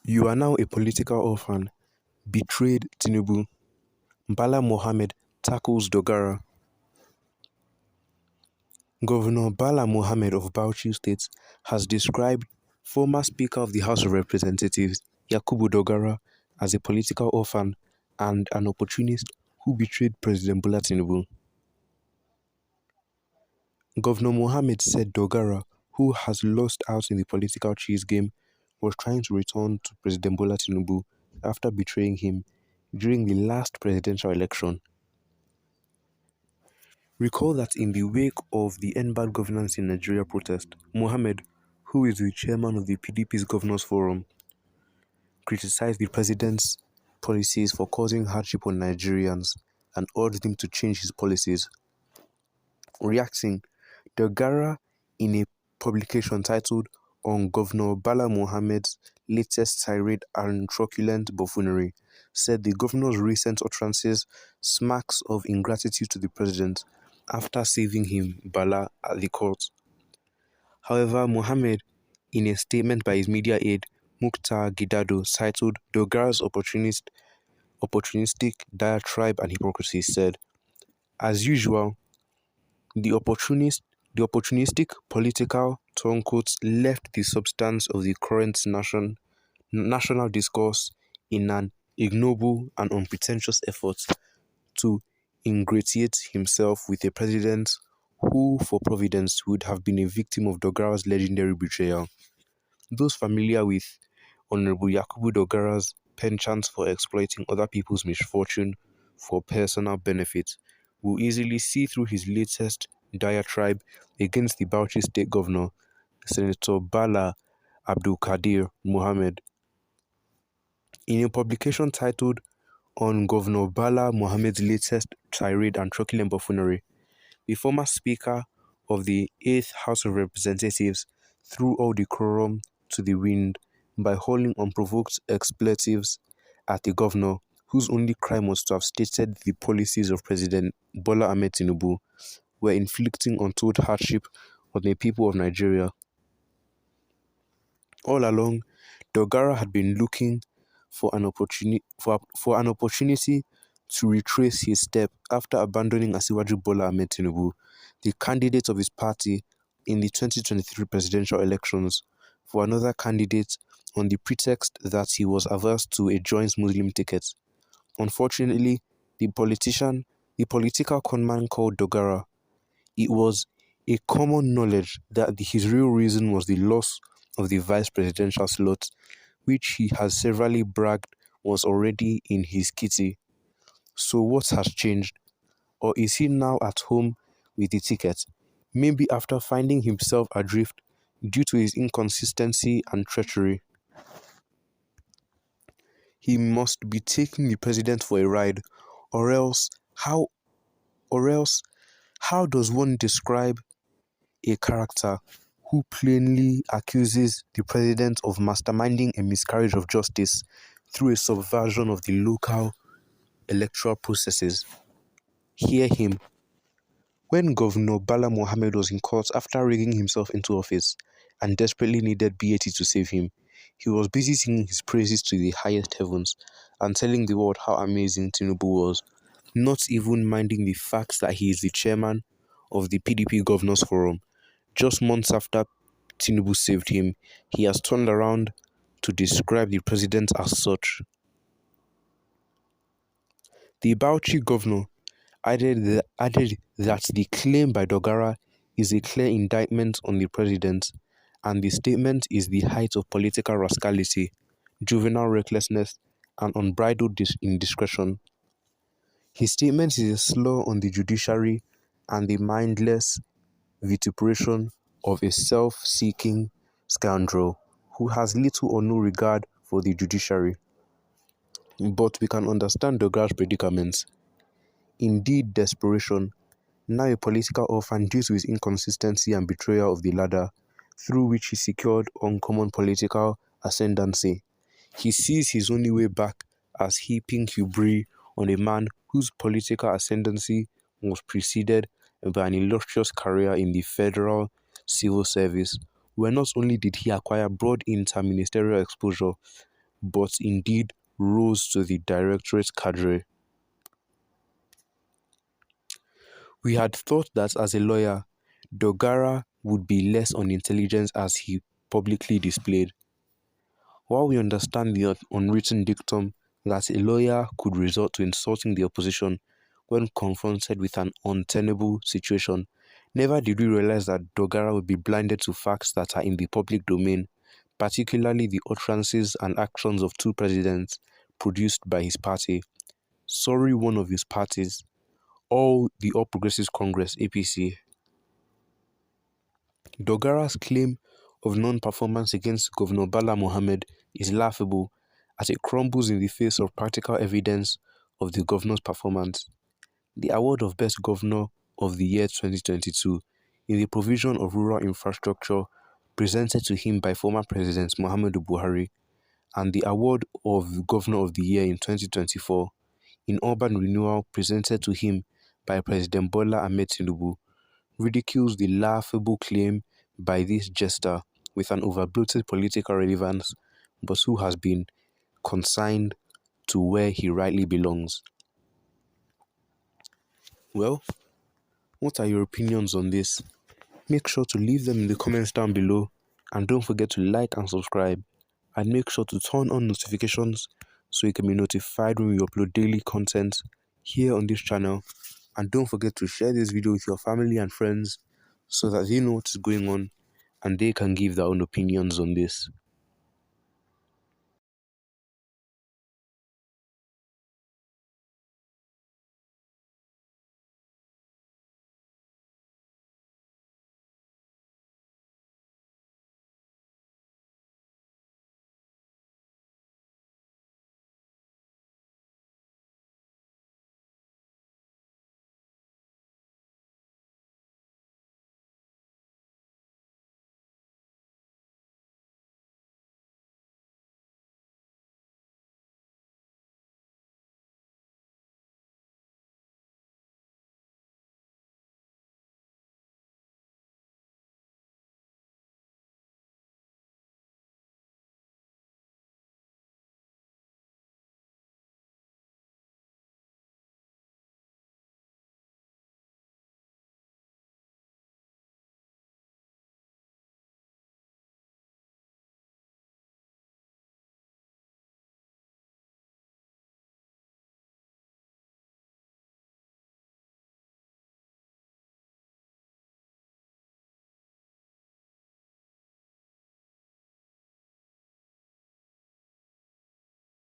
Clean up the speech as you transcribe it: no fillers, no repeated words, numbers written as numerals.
You are now a political orphan. Betrayed Tinubu. Bala Mohammed tackles Dogara. Governor Bala Mohammed of Bauchi State has described former Speaker of the House of Representatives Yakubu Dogara as a political orphan and an opportunist who betrayed President Bola Tinubu. Governor Mohammed said Dogara, who has lost out in the political chess game, was trying to return to President Bola Tinubu after betraying him during the last presidential election. Recall that in the wake of the End Bad Governance in Nigeria protest, Mohammed, who is the chairman of the PDP's Governors Forum, criticized the president's policies for causing hardship on Nigerians and urged him to change his policies. Reacting, Dogara, in a publication titled On Governor Bala Mohammed's Latest Tirade and Truculent Buffoonery, said the governor's recent utterances smacks of ingratitude to the president after saving him, Bala, at the court. However, Mohammed, in a statement by his media aide, Mukhtar Gidado, titled Dogara's Opportunistic Diatribe and Hypocrisy, said, as usual, the opportunistic political turncoats left the substance of the current national discourse in an ignoble and unpretentious effort to ingratiate himself with a president who, for providence, would have been a victim of Dogara's legendary betrayal. Those familiar with Honorable Yakubu Dogara's penchant for exploiting other people's misfortune for personal benefit will easily see through his latest diatribe against the Bauchi State Governor, Senator Bala Abdulkadir Mohammed. In a publication titled On Governor Bala Mohammed's Latest Tirade and Truculent Buffoonery, the former Speaker of the 8th House of Representatives threw all decorum to the wind by hurling unprovoked expletives at the governor, whose only crime was to have stated the policies of President Bola Ahmed Tinubu were inflicting untold hardship on the people of Nigeria. All along, Dogara had been looking for an opportunity to retrace his step after abandoning Asiwaju Bola Ahmed Tinubu, the candidate of his party in the 2023 presidential elections, for another candidate on the pretext that he was averse to a joint Muslim ticket. Unfortunately, the political conman called Dogara, it was a common knowledge that his real reason was the loss of the vice presidential slot, which he has severally bragged was already in his kitty. So what has changed? Or is he now at home with the ticket? Maybe after finding himself adrift due to his inconsistency and treachery. He must be taking the president for a ride, or else how does one describe a character who plainly accuses the president of masterminding a miscarriage of justice through a subversion of the local electoral processes? Hear him. When Governor Bala Mohammed was in court after rigging himself into office and desperately needed BAT to save him, he was busy singing his praises to the highest heavens and telling the world how amazing Tinubu was, not even minding the fact that he is the chairman of the PDP Governors Forum. Just months after Tinubu saved him, he has turned around to describe the president as such. The Bauchi governor added that the claim by Dogara is a clear indictment on the president, and the statement is the height of political rascality, juvenile recklessness, and unbridled indiscretion. His statement is a slur on the judiciary and the mindless vituperation of a self-seeking scoundrel who has little or no regard for the judiciary. But we can understand Dogara's predicament. Indeed, desperation, now a political orphan due to his inconsistency and betrayal of the ladder through which he secured uncommon political ascendancy. He sees his only way back as heaping hubris on a man whose political ascendancy was preceded by an illustrious career in the federal civil service, where not only did he acquire broad interministerial exposure, but indeed rose to the directorate cadre. We had thought that as a lawyer, Dogara would be less unintelligent as he publicly displayed. While we understand the unwritten dictum that a lawyer could resort to insulting the opposition when confronted with an untenable situation, never did we realize that Dogara would be blinded to facts that are in the public domain, particularly the utterances and actions of two presidents produced by his party. Sorry, one of his parties, All Progressives Congress (APC). Dogara's claim of non-performance against Governor Bala Mohammed is laughable as it crumbles in the face of practical evidence of the governor's performance. The award of Best Governor of the Year 2022 in the provision of rural infrastructure presented to him by former President Muhammadu Buhari, and the award of Governor of the Year in 2024 in urban renewal presented to him by President Bola Ahmed Tinubu ridicules the laughable claim by this jester with an overbloated political relevance, but who has been consigned to where he rightly belongs. Well, what are your opinions on this? Make sure to leave them in the comments down below, and don't forget to like and subscribe, and make sure to turn on notifications so you can be notified when we upload daily content here on this channel. And don't forget to share this video with your family and friends so that they know what's going on and they can give their own opinions on this.